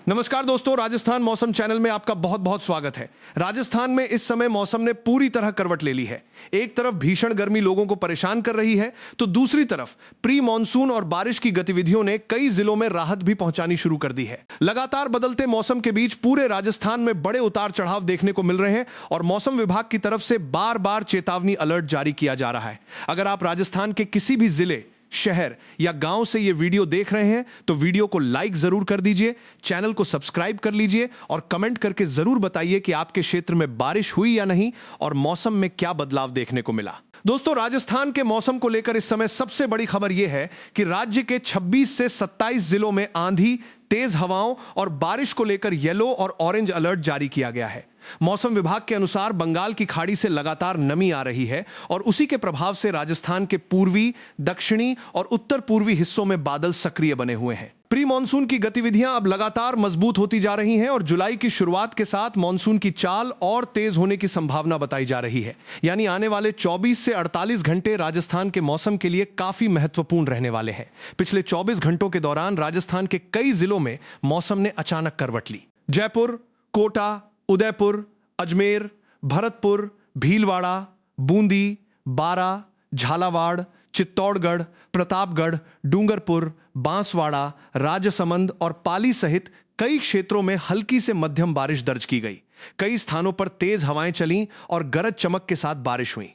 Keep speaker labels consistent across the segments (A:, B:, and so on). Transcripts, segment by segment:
A: नमस्कार दोस्तों, राजस्थान मौसम चैनल में आपका बहुत बहुत स्वागत है। राजस्थान में इस समय मौसम ने पूरी तरह करवट ले ली है। एक तरफ भीषण गर्मी लोगों को परेशान कर रही है, तो दूसरी तरफ प्री मॉनसून और बारिश की गतिविधियों ने कई जिलों में राहत भी पहुंचानी शुरू कर दी है। लगातार बदलते मौसम के बीच पूरे राजस्थान में बड़े उतार चढ़ाव देखने को मिल रहे हैं और मौसम विभाग की तरफ से बार बार चेतावनी अलर्ट जारी किया जा रहा है। अगर आप राजस्थान के किसी भी जिले, शहर या गांव से ये वीडियो देख रहे हैं तो वीडियो को लाइक जरूर कर दीजिए, चैनल को सब्सक्राइब कर लीजिए और कमेंट करके जरूर बताइए कि आपके क्षेत्र में बारिश हुई या नहीं और मौसम में क्या बदलाव देखने को मिला। दोस्तों, राजस्थान के मौसम को लेकर इस समय सबसे बड़ी खबर यह है कि राज्य के 26 से 27 जिलों में आंधी, तेज हवाओं और बारिश को लेकर येलो और ऑरेंज अलर्ट जारी किया गया है। मौसम विभाग के अनुसार बंगाल की खाड़ी से लगातार नमी आ रही है और उसी के प्रभाव से राजस्थान के पूर्वी, दक्षिणी और उत्तर पूर्वी हिस्सों में बादल सक्रिय बने हुए हैं। प्री मॉनसून की गतिविधियां अब लगातार मजबूत होती जा रही हैं और जुलाई की शुरुआत के साथ मॉनसून की चाल और तेज होने की संभावना बताई जा रही है। यानी आने वाले 24 से 48 घंटे राजस्थान के मौसम के लिए काफी महत्वपूर्ण रहने वाले हैं। पिछले 24 घंटों के दौरान राजस्थान के कई जिलों में मौसम ने अचानक करवट ली। जयपुर, कोटा, उदयपुर, अजमेर, भरतपुर, भीलवाड़ा, बूंदी, बारा, झालावाड़, चित्तौड़गढ़, प्रतापगढ़, डूंगरपुर, बांसवाड़ा, राजसमंद और पाली सहित कई क्षेत्रों में हल्की से मध्यम बारिश दर्ज की गई। कई स्थानों पर तेज हवाएं चलीं और गरज चमक के साथ बारिश हुई।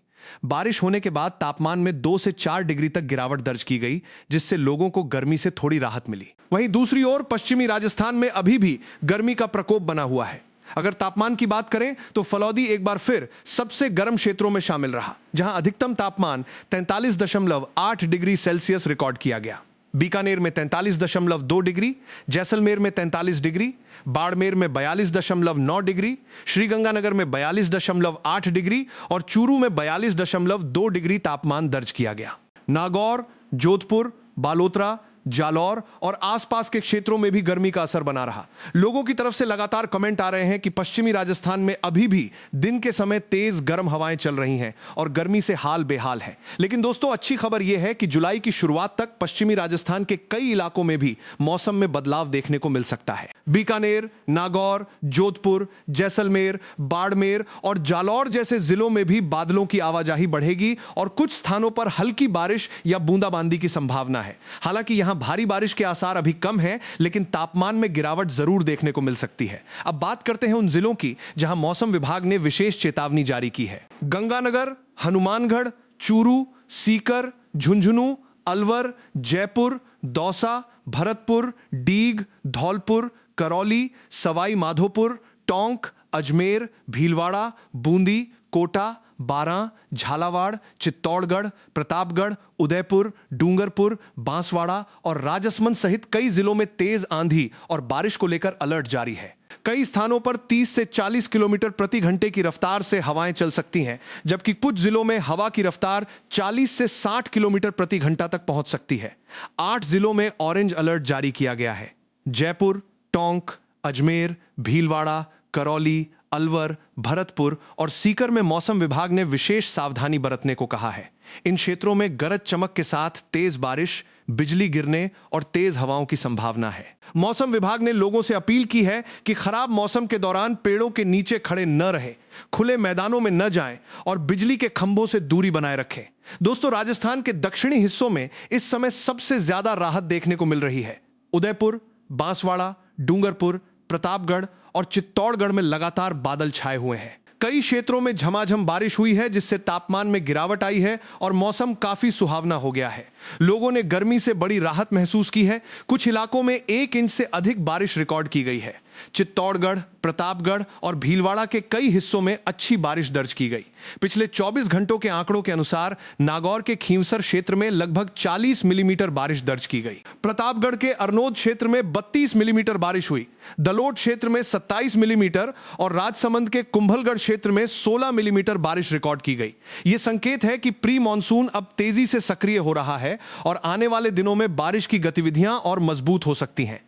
A: बारिश होने के बाद तापमान में 2 से 4 डिग्री तक गिरावट दर्ज की गई, जिससे लोगों को गर्मी से थोड़ी राहत मिली। वहीं दूसरी ओर पश्चिमी राजस्थान में अभी भी गर्मी का प्रकोप बना हुआ है। अगर तापमान की बात करें तो फलौदी एक बार फिर सबसे गर्म क्षेत्रों में शामिल रहा, जहां अधिकतम तापमान 43.8 डिग्री सेल्सियस रिकॉर्ड किया गया। बीकानेर में 43.2 डिग्री, जैसलमेर में 43 डिग्री, बाड़मेर में 42.9 डिग्री, श्रीगंगानगर में 42.8 डिग्री और चूरू में 42.2 डिग्री तापमान दर्ज किया गया। नागौर, जोधपुर, बालोतरा, जालौर और आसपास के क्षेत्रों में भी गर्मी का असर बना रहा। लोगों की तरफ से लगातार कमेंट आ रहे हैं कि पश्चिमी राजस्थान में अभी भी दिन के समय तेज गर्म हवाएं चल रही हैं और गर्मी से हाल बेहाल है। लेकिन दोस्तों, अच्छी खबर यह है कि जुलाई की शुरुआत तक पश्चिमी राजस्थान के कई इलाकों में भी मौसम में बदलाव देखने को मिल सकता है। बीकानेर, नागौर, जोधपुर, जैसलमेर, बाड़मेर और जालौर जैसे जिलों में भी बादलों की आवाजाही बढ़ेगी और कुछ स्थानों पर हल्की बारिश या बूंदाबांदी की संभावना है। हालांकि यहां भारी बारिश के आसार अभी कम हैं, लेकिन तापमान में गिरावट जरूर देखने को मिल सकती है। अब बात करते हैं उन जिलों की जहां मौसम विभाग ने विशेष चेतावनी जारी की है। गंगानगर, हनुमानगढ़, चूरू, सीकर, झुंझुनू, अलवर, जयपुर, दौसा, भरतपुर, डीग, धौलपुर, करौली, सवाई माधोपुर, टोंक, अजमेर, भीलवाड़ा, बूंदी, कोटा, बारां, झालावाड़, चित्तौड़गढ़, प्रतापगढ़, उदयपुर, डूंगरपुर, बांसवाड़ा और राजसमंद सहित कई जिलों में तेज आंधी और बारिश को लेकर अलर्ट जारी है। कई स्थानों पर 30 से 40 किलोमीटर प्रति घंटे की रफ्तार से हवाएं चल सकती हैं, जबकि कुछ जिलों में हवा की रफ्तार 40 से 60 किलोमीटर प्रति घंटा तक पहुंच सकती है। 8 जिलों में ऑरेंज अलर्ट जारी किया गया है। जयपुर, टोंक, अजमेर, भीलवाड़ा, करौली, अलवर, भरतपुर और सीकर में मौसम विभाग ने विशेष सावधानी बरतने को कहा है। इन क्षेत्रों में गरज चमक के साथ तेज बारिश, बिजली गिरने और तेज हवाओं की संभावना है। मौसम विभाग ने लोगों से अपील की है कि खराब मौसम के दौरान पेड़ों के नीचे खड़े न रहें, खुले मैदानों में न जाएं और बिजली के खंभों से दूरी बनाए रखें। दोस्तों, राजस्थान के दक्षिणी हिस्सों में इस समय सबसे ज्यादा राहत देखने को मिल रही है। उदयपुर, बांसवाड़ा, डूंगरपुर, प्रतापगढ़ और चित्तौड़गढ़ में लगातार बादल छाए हुए हैं। कई क्षेत्रों में झमाझम बारिश हुई है, जिससे तापमान में गिरावट आई है और मौसम काफी सुहावना हो गया है। लोगों ने गर्मी से बड़ी राहत महसूस की है। कुछ इलाकों में 1 इंच से अधिक बारिश रिकॉर्ड की गई है। चित्तौड़गढ़, प्रतापगढ़ और भीलवाड़ा के कई हिस्सों में अच्छी बारिश दर्ज की गई। पिछले 24 घंटों के आंकड़ों के अनुसार नागौर के खींवसर क्षेत्र में लगभग 40 मिलीमीटर बारिश दर्ज की गई। प्रतापगढ़ के अरनोद क्षेत्र में 32 मिलीमीटर बारिश हुई। दलोट क्षेत्र में 27 मिलीमीटर और राजसमंद के कुंभलगढ़ क्षेत्र में 16 मिलीमीटर बारिश रिकॉर्ड की गई। यह संकेत है कि प्री मॉनसून अब तेजी से सक्रिय हो रहा है और आने वाले दिनों में बारिश की गतिविधियां और मजबूत हो सकती हैं।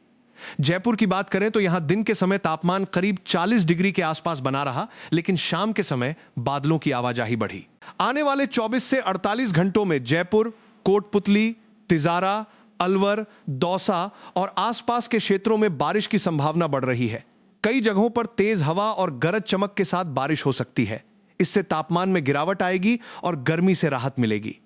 A: जयपुर की बात करें तो यहां दिन के समय तापमान करीब 40 डिग्री के आसपास बना रहा, लेकिन शाम के समय बादलों की आवाजाही बढ़ी। आने वाले 24 से 48 घंटों में जयपुर, कोटपुतली, तिजारा, अलवर, दौसा और आसपास के क्षेत्रों में बारिश की संभावना बढ़ रही है। कई जगहों पर तेज हवा और गरज चमक के साथ बारिश हो सकती है। इससे तापमान में गिरावट आएगी और गर्मी से राहत मिलेगी।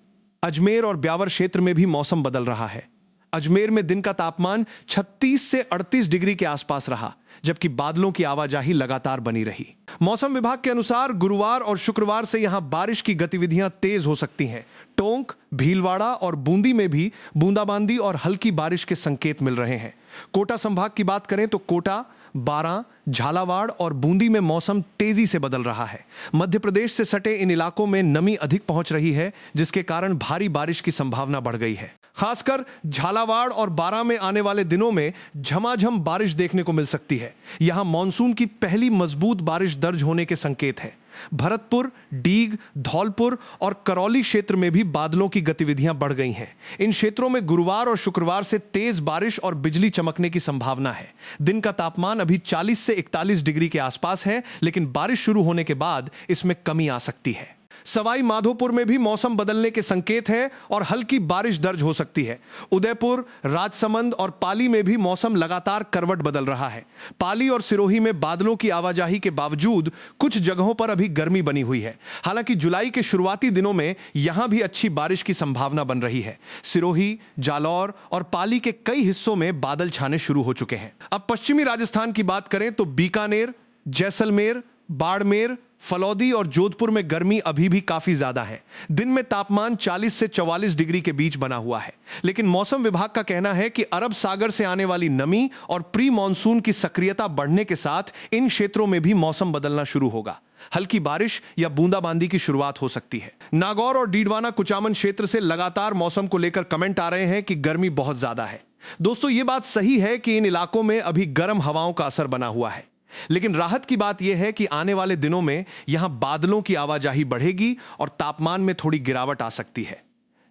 A: अजमेर और ब्यावर क्षेत्र में भी मौसम बदल रहा है। अजमेर में दिन का तापमान 36 से 38 डिग्री के आसपास रहा, जबकि बादलों की आवाजाही लगातार बनी रही। मौसम विभाग के अनुसार गुरुवार और शुक्रवार से यहां बारिश की गतिविधियां तेज हो सकती हैं। टोंक, भीलवाड़ा और बूंदी में भी बूंदाबांदी और हल्की बारिश के संकेत मिल रहे हैं। कोटा संभाग की बात करें तो कोटा, बारां, झालावाड़ और बूंदी में मौसम तेजी से बदल रहा है। मध्य प्रदेश से सटे इन इलाकों में नमी अधिक पहुंच रही है, जिसके कारण भारी बारिश की संभावना बढ़ गई है। खासकर झालावाड़ और बारां में आने वाले दिनों में झमाझम बारिश देखने को मिल सकती है। यहां मॉनसून की पहली मजबूत बारिश दर्ज होने के संकेत हैं। भरतपुर, डीग, धौलपुर और करौली क्षेत्र में भी बादलों की गतिविधियां बढ़ गई हैं। इन क्षेत्रों में गुरुवार और शुक्रवार से तेज बारिश और बिजली चमकने की संभावना है। दिन का तापमान अभी 40 से 41 डिग्री के आसपास है, लेकिन बारिश शुरू होने के बाद इसमें कमी आ सकती है। सवाई माधोपुर में भी मौसम बदलने के संकेत हैं और हल्की बारिश दर्ज हो सकती है। उदयपुर, राजसमंद और पाली में भी मौसम लगातार करवट बदल रहा है। पाली और सिरोही में बादलों की आवाजाही के बावजूद कुछ जगहों पर अभी गर्मी बनी हुई है। हालांकि जुलाई के शुरुआती दिनों में यहां भी अच्छी बारिश की संभावना बन रही है। सिरोही, जालौर और पाली के कई हिस्सों में बादल छाने शुरू हो चुके हैं। अब पश्चिमी राजस्थान की बात करें तो बीकानेर, जैसलमेर, बाड़मेर, फलौदी और जोधपुर में गर्मी अभी भी काफी ज्यादा है। दिन में तापमान 40 से 44 डिग्री के बीच बना हुआ है, लेकिन मौसम विभाग का कहना है कि अरब सागर से आने वाली नमी और प्री मॉनसून की सक्रियता बढ़ने के साथ इन क्षेत्रों में भी मौसम बदलना शुरू होगा। हल्की बारिश या बूंदाबांदी की शुरुआत हो सकती है। नागौर और डीडवाना कुचामन क्षेत्र से लगातार मौसम को लेकर कमेंट आ रहे हैं कि गर्मी बहुत ज्यादा है। दोस्तों, ये बात सही है कि इन इलाकों में अभी गर्म हवाओं का असर बना हुआ है, लेकिन राहत की बात यह है कि आने वाले दिनों में यहां बादलों की आवाजाही बढ़ेगी और तापमान में थोड़ी गिरावट आ सकती है।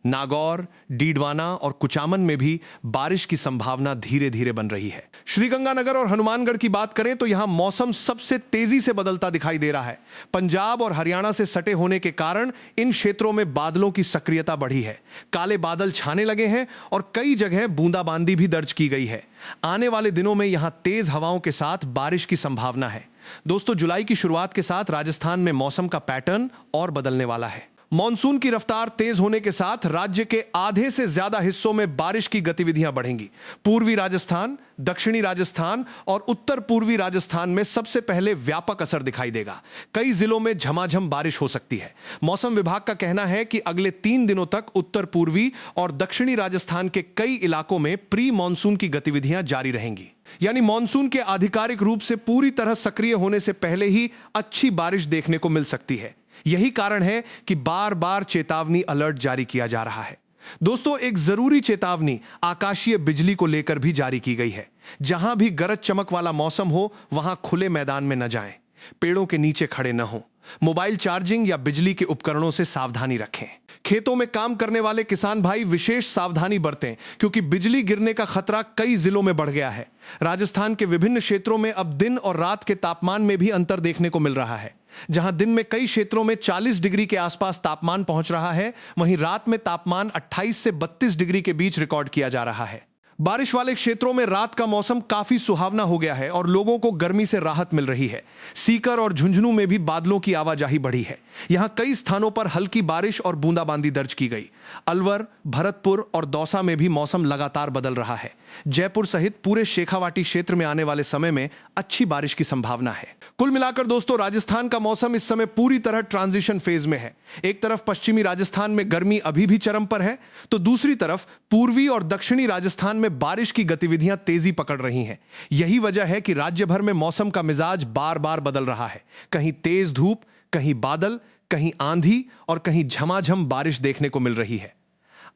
A: नागौर, डीडवाना और कुचामन में भी बारिश की संभावना धीरे धीरे बन रही है। श्रीगंगानगर और हनुमानगढ़ की बात करें तो यहां मौसम सबसे तेजी से बदलता दिखाई दे रहा है। पंजाब और हरियाणा से सटे होने के कारण इन क्षेत्रों में बादलों की सक्रियता बढ़ी है। काले बादल छाने लगे हैं और कई जगह बूंदाबांदी भी दर्ज की गई है। आने वाले दिनों में यहां तेज हवाओं के साथ बारिश की संभावना है। दोस्तों, जुलाई की शुरुआत के साथ राजस्थान में मौसम का पैटर्न और बदलने वाला है। मॉनसून की रफ्तार तेज होने के साथ राज्य के आधे से ज्यादा हिस्सों में बारिश की गतिविधियां बढ़ेंगी। पूर्वी राजस्थान, दक्षिणी राजस्थान और उत्तर पूर्वी राजस्थान में सबसे पहले व्यापक असर दिखाई देगा। कई जिलों में झमाझम बारिश हो सकती है। मौसम विभाग का कहना है कि अगले 3 दिनों तक उत्तर पूर्वी और दक्षिणी राजस्थान के कई इलाकों में प्री मॉनसून की गतिविधियां जारी रहेंगी। यानी मॉनसून के आधिकारिक रूप से पूरी तरह सक्रिय होने से पहले ही अच्छी बारिश देखने को मिल सकती है। यही कारण है कि बार बार चेतावनी अलर्ट जारी किया जा रहा है। दोस्तों, एक जरूरी चेतावनी आकाशीय बिजली को लेकर भी जारी की गई है। जहां भी गरज चमक वाला मौसम हो, वहां खुले मैदान में न जाएं, पेड़ों के नीचे खड़े न हों, मोबाइल चार्जिंग या बिजली के उपकरणों से सावधानी रखें। खेतों में काम करने वाले किसान भाई विशेष सावधानी बरतें, क्योंकि बिजली गिरने का खतरा कई जिलों में बढ़ गया है। राजस्थान के विभिन्न क्षेत्रों में अब दिन और रात के तापमान में भी अंतर देखने को मिल रहा है। जहां दिन में कई क्षेत्रों में 40 डिग्री के आसपास तापमान पहुंच रहा है, वहीं रात में तापमान 28 से 32 डिग्री के बीच रिकॉर्ड किया जा रहा है। बारिश वाले क्षेत्रों में रात का मौसम काफी सुहावना हो गया है और लोगों को गर्मी से राहत मिल रही है। सीकर और झुंझुनू में भी बादलों की आवाजाही बढ़ी है। यहां कई स्थानों पर हल्की बारिश और बूंदाबांदी दर्ज की गई। अलवर, भरतपुर और दौसा में भी मौसम लगातार बदल रहा है। जयपुर सहित पूरे शेखावाटी क्षेत्र में आने वाले समय में अच्छी बारिश की संभावना है। कुल मिलाकर दोस्तों, राजस्थान का मौसम इस समय पूरी तरह ट्रांजिशन फेज में है। एक तरफ पश्चिमी राजस्थान में गर्मी अभी भी चरम पर है, तो दूसरी तरफ पूर्वी और दक्षिणी राजस्थान में बारिश की गतिविधियां तेजी पकड़ रही हैं। यही वजह है कि राज्य भर में मौसम का मिजाज बार बार बदल रहा है। कहीं तेज धूप, कहीं बादल, कहीं आंधी और कहीं झमाझम बारिश देखने को मिल रही है।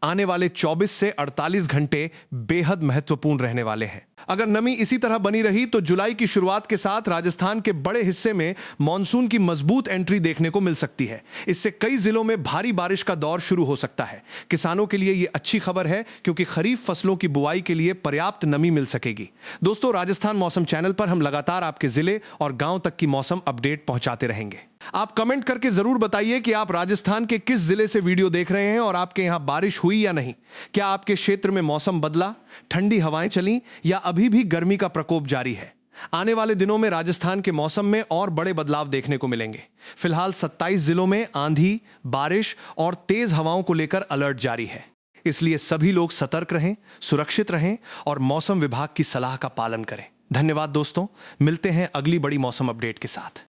A: आने वाले 24 से 48 घंटे बेहद महत्वपूर्ण रहने वाले हैं। अगर नमी इसी तरह बनी रही तो जुलाई की शुरुआत के साथ राजस्थान के बड़े हिस्से में मॉनसून की मजबूत एंट्री देखने को मिल सकती है। इससे कई जिलों में भारी बारिश का दौर शुरू हो सकता है। किसानों के लिए यह अच्छी खबर है, क्योंकि खरीफ फसलों की बुआई के लिए पर्याप्त नमी मिल सकेगी। दोस्तों, राजस्थान मौसम चैनल पर हम लगातार आपके जिले और गांव तक की मौसम अपडेट पहुंचाते रहेंगे। आप कमेंट करके जरूर बताइए कि आप राजस्थान के किस जिले से वीडियो देख रहे हैं और आपके यहां बारिश हुई या नहीं। क्या आपके क्षेत्र में मौसम बदला, ठंडी हवाएं चली या अभी भी गर्मी का प्रकोप जारी है? आने वाले दिनों में राजस्थान के मौसम में और बड़े बदलाव देखने को मिलेंगे। फिलहाल 27 जिलों में आंधी, बारिश और तेज हवाओं को लेकर अलर्ट जारी है। इसलिए सभी लोग सतर्क रहें, सुरक्षित रहें और मौसम विभाग की सलाह का पालन करें। धन्यवाद दोस्तों, मिलते हैं अगली बड़ी मौसम अपडेट के साथ।